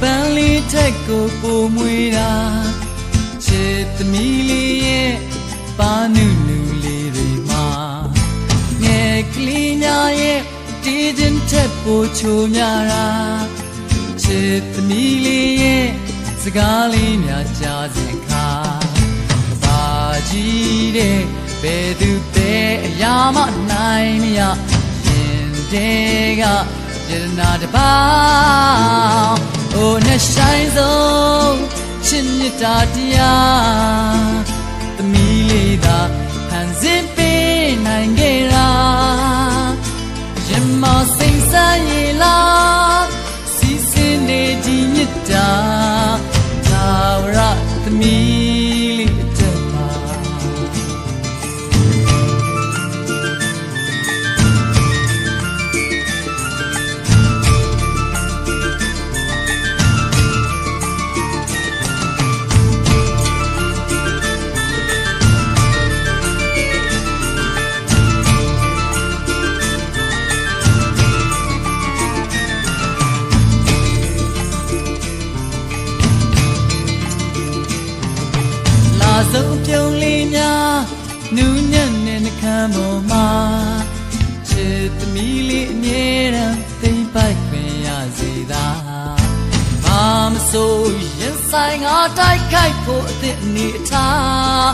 ပန်းလေးထက်ကိုပိုမွေတာချစ်သမီးလေးရဲ့ပါနုနုလေးတွေမှာငယ်ကလေးများရဲ့တီးခြင်းထက်ပိုချိုများတာချစ်သမီးလေးရဲ့စကားလေးများကြားစဉ်ခါဘာကြီးတဲ့ဘယ်သူပဲအရာမနိုင်မရရင်တဲ့ကယရနာတပါအိုနဲ့ဆိုင်ဆုံးချစ်မြတ်တာတရားသမီးလေးသာဖန်ဆင်းပေးနိုင်ခဲ့တာရင်မစိတ်ဆန်းရလားစီစဉ်နေဒီမြတ်တာသာဝရသမီးလေးအတွက်ပါဆုံးပြုံးလေးများနူးညံ့တဲ့နှခမ်းပေါ်မှာချစ်သမီးလေးအမြဲတမ်းသိမ့်ပိုက်ခွင့်ရစေသာဘာမဆိုရင်ဆိုင်ငါတိုက်ခိုက်ဖို့အသည့်အနေအထား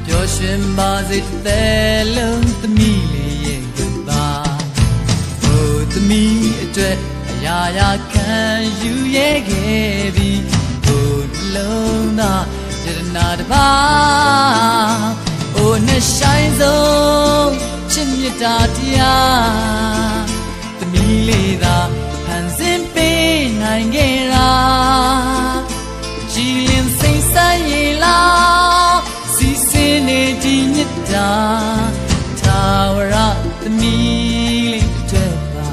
ပျော်ရွှင်ပါစေတဲ့လုံးသမီးလေးရဲ့ကပါဟိုသမီးအတွက်အရာရာခံယူရဲခဲ့ပြီးဟိုလုံးသာယရနာတပါအိုနဲ့ဆိုင်ဆုံးချစ်မြတ်တာတရားသမီးလေးသာဖန်ဆင်းပေးနိုင်ခဲ့တာကြည်လင်စိတ်ဆန်းရလားစီစဉ်နေဒီမြတ်တာသာဝရသမီးလေးအတွက်ပါ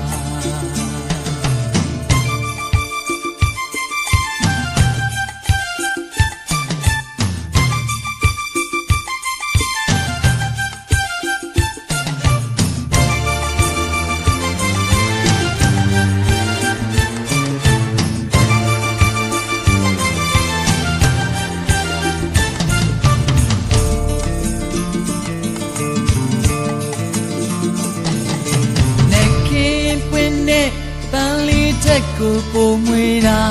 ပန်းလေးထက်ကိုပိုမွေတာ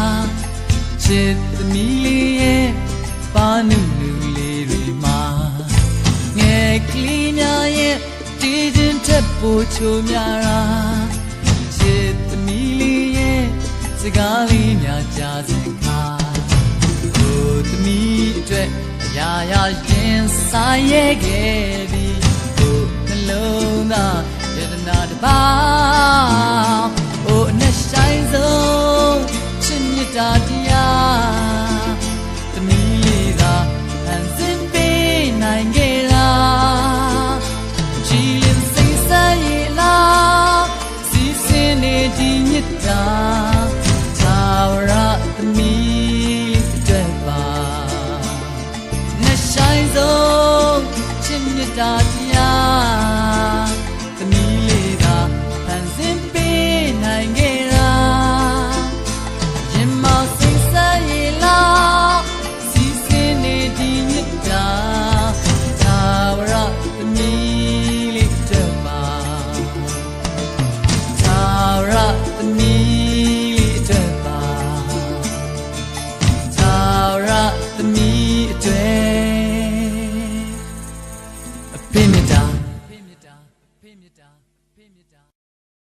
ချစ်သမီးလေးရဲ့ပါနုနုလေးတွေမှာငယ်ကလေးများရဲ့တီးခြင်းထက်ပိုချိုများတာချစ်သမီးလေးရဲ့စကားလေးများကြားစဉ်ခါဟိုသမီးအတွက်အရာရာရင်ဆိုင်ရဲခဲ့သည်ဟိုနှလုံးသားယတနာတပါအိုနဲ့ဆိုင်ဆုံးချစ်မြတ်တာ